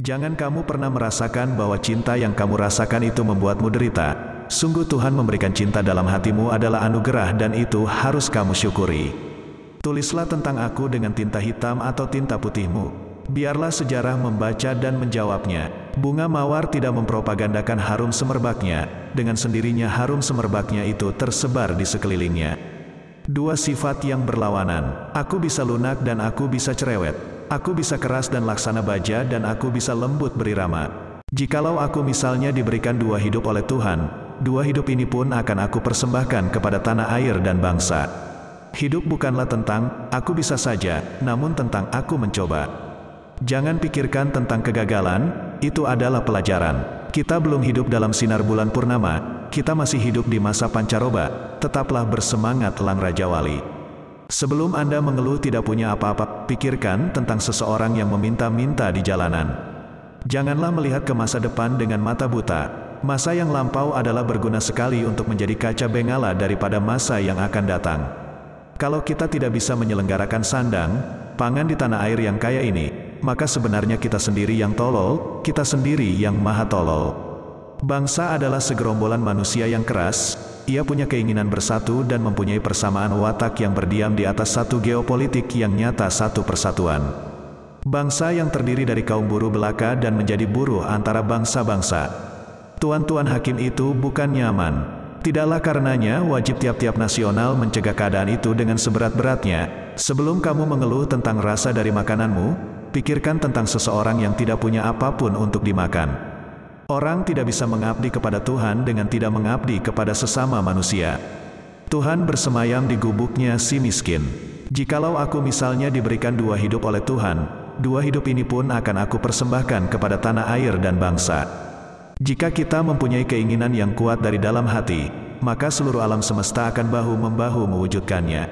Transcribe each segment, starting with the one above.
Jangan kamu pernah merasakan bahwa cinta yang kamu rasakan itu membuatmu derita. Sungguh Tuhan memberikan cinta dalam hatimu adalah anugerah dan itu harus kamu syukuri. Tulislah tentang aku dengan tinta hitam atau tinta putihmu. Biarlah sejarah membaca dan menjawabnya. Bunga mawar tidak mempropagandakan harum semerbaknya. Dengan sendirinya harum semerbaknya itu tersebar di sekelilingnya. Dua sifat yang berlawanan. Aku bisa lunak dan aku bisa cerewet. Aku bisa keras dan laksana baja dan aku bisa lembut berirama. Jikalau aku misalnya diberikan dua hidup oleh Tuhan, dua hidup ini pun akan aku persembahkan kepada tanah air dan bangsa. Hidup bukanlah tentang aku bisa saja, namun tentang aku mencoba. Jangan pikirkan tentang kegagalan, itu adalah pelajaran. Kita belum hidup dalam sinar bulan purnama, kita masih hidup di masa pancaroba. Tetaplah bersemangat Lang Raja Wali. Sebelum Anda mengeluh tidak punya apa-apa, pikirkan tentang seseorang yang meminta-minta di jalanan. Janganlah melihat ke masa depan dengan mata buta. Masa yang lampau adalah berguna sekali untuk menjadi kaca bengala daripada masa yang akan datang. Kalau kita tidak bisa menyelenggarakan sandang, pangan di tanah air yang kaya ini, maka sebenarnya kita sendiri yang tolol, kita sendiri yang maha tolol. Bangsa adalah segerombolan manusia yang keras, ia punya keinginan bersatu dan mempunyai persamaan watak yang berdiam di atas satu geopolitik yang nyata, satu persatuan. Bangsa yang terdiri dari kaum buruh belaka dan menjadi buruh antara bangsa-bangsa. Tuan-tuan hakim itu bukan nyaman. Tidaklah karenanya wajib tiap-tiap nasional mencegah keadaan itu dengan seberat-beratnya. Sebelum kamu mengeluh tentang rasa dari makananmu, pikirkan tentang seseorang yang tidak punya apapun untuk dimakan. Orang tidak bisa mengabdi kepada Tuhan dengan tidak mengabdi kepada sesama manusia. Tuhan bersemayam di gubuknya si miskin. Jikalau aku misalnya diberikan dua hidup oleh Tuhan, dua hidup ini pun akan aku persembahkan kepada tanah air dan bangsa. Jika kita mempunyai keinginan yang kuat dari dalam hati, maka seluruh alam semesta akan bahu-membahu mewujudkannya.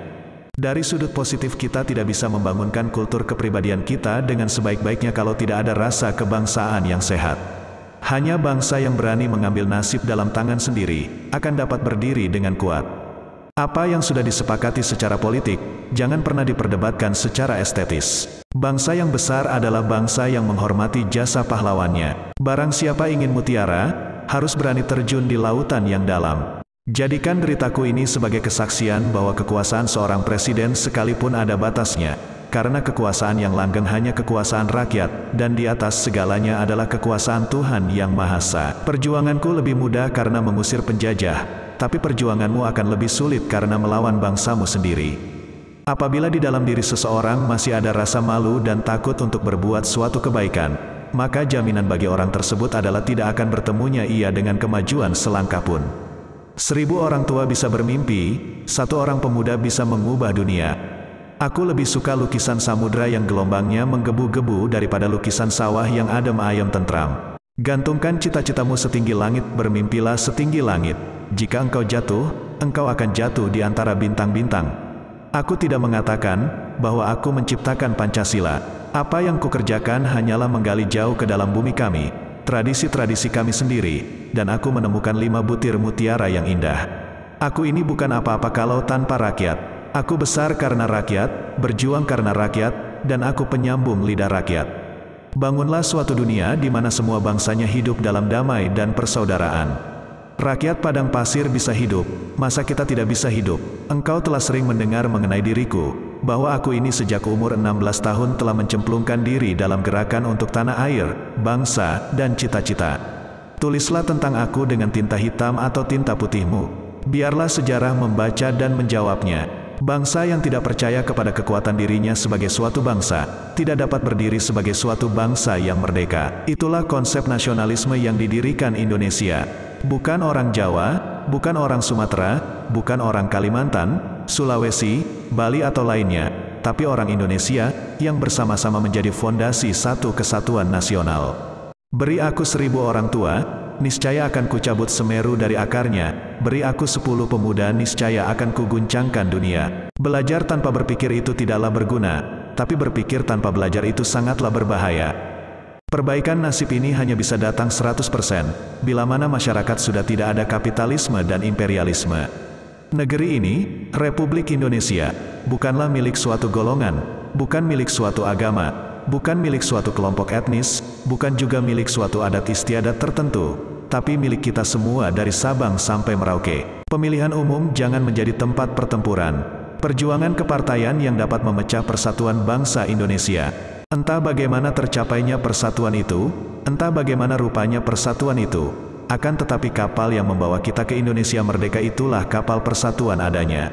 Dari sudut positif kita tidak bisa membangunkan kultur kepribadian kita dengan sebaik-baiknya kalau tidak ada rasa kebangsaan yang sehat. Hanya bangsa yang berani mengambil nasib dalam tangan sendiri, akan dapat berdiri dengan kuat. Apa yang sudah disepakati secara politik, jangan pernah diperdebatkan secara estetis. Bangsa yang besar adalah bangsa yang menghormati jasa pahlawannya. Barang siapa ingin mutiara, harus berani terjun di lautan yang dalam. Jadikan deritaku ini sebagai kesaksian bahwa kekuasaan seorang presiden sekalipun ada batasnya. Karena kekuasaan yang langgeng hanya kekuasaan rakyat, dan di atas segalanya adalah kekuasaan Tuhan yang Maha Esa. Perjuanganku lebih mudah karena mengusir penjajah, tapi perjuanganmu akan lebih sulit karena melawan bangsamu sendiri. Apabila di dalam diri seseorang masih ada rasa malu dan takut untuk berbuat suatu kebaikan, maka jaminan bagi orang tersebut adalah tidak akan bertemunya ia dengan kemajuan selangkah pun. 1000 orang tua bisa bermimpi, satu orang pemuda bisa mengubah dunia. Aku lebih suka lukisan samudra yang gelombangnya menggebu-gebu daripada lukisan sawah yang adem ayem tentram. Gantungkan cita-citamu setinggi langit, bermimpilah setinggi langit. Jika engkau jatuh, engkau akan jatuh di antara bintang-bintang. Aku tidak mengatakan bahwa aku menciptakan Pancasila. Apa yang kukerjakan hanyalah menggali jauh ke dalam bumi kami, tradisi-tradisi kami sendiri, dan aku menemukan 5 butir mutiara yang indah. Aku ini bukan apa-apa kalau tanpa rakyat. Aku besar karena rakyat, berjuang karena rakyat, dan aku penyambung lidah rakyat. Bangunlah suatu dunia di mana semua bangsanya hidup dalam damai dan persaudaraan. Rakyat padang pasir bisa hidup, masa kita tidak bisa hidup? Engkau telah sering mendengar mengenai diriku, bahwa aku ini sejak umur 16 tahun telah mencemplungkan diri dalam gerakan untuk tanah air, bangsa, dan cita-cita. Tulislah tentang aku dengan tinta hitam atau tinta putihmu. Biarlah sejarah membaca dan menjawabnya. Bangsa yang tidak percaya kepada kekuatan dirinya sebagai suatu bangsa, tidak dapat berdiri sebagai suatu bangsa yang merdeka. Itulah konsep nasionalisme yang didirikan Indonesia. Bukan orang Jawa, bukan orang Sumatera, bukan orang Kalimantan, Sulawesi, Bali atau lainnya, tapi orang Indonesia yang bersama-sama menjadi fondasi satu kesatuan nasional. Beri aku 1000 orang tua, niscaya akan kucabut Semeru dari akarnya. Beri aku 10 pemuda, niscaya akan kuguncangkan dunia. Belajar tanpa berpikir itu tidaklah berguna, tapi berpikir tanpa belajar itu sangatlah berbahaya. Perbaikan nasib ini hanya bisa datang 100%, bila mana masyarakat sudah tidak ada kapitalisme dan imperialisme. Negeri ini, Republik Indonesia, bukanlah milik suatu golongan, bukan milik suatu agama, bukan milik suatu kelompok etnis, bukan juga milik suatu adat istiadat tertentu, tapi milik kita semua dari Sabang sampai Merauke. Pemilihan umum jangan menjadi tempat pertempuran. Perjuangan kepartaian yang dapat memecah persatuan bangsa Indonesia. Entah bagaimana tercapainya persatuan itu, entah bagaimana rupanya persatuan itu, akan tetapi kapal yang membawa kita ke Indonesia merdeka itulah kapal persatuan adanya.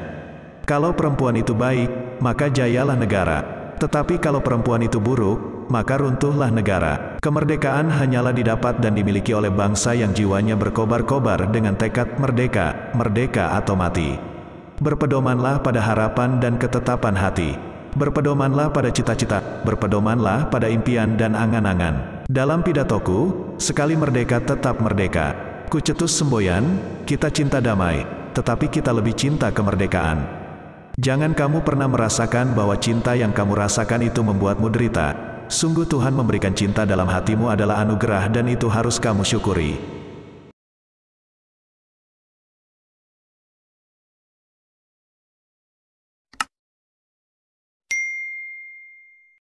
Kalau perempuan itu baik, maka jayalah negara. Tetapi kalau perempuan itu buruk, maka runtuhlah negara. Kemerdekaan hanyalah didapat dan dimiliki oleh bangsa yang jiwanya berkobar-kobar dengan tekad merdeka, merdeka atau mati. Berpedomanlah pada harapan dan ketetapan hati. Berpedomanlah pada cita-cita, berpedomanlah pada impian dan angan-angan. Dalam pidatoku, sekali merdeka tetap merdeka. Kucetus semboyan, kita cinta damai, tetapi kita lebih cinta kemerdekaan. Jangan kamu pernah merasakan bahwa cinta yang kamu rasakan itu membuatmu derita. Sungguh Tuhan memberikan cinta dalam hatimu adalah anugerah dan itu harus kamu syukuri.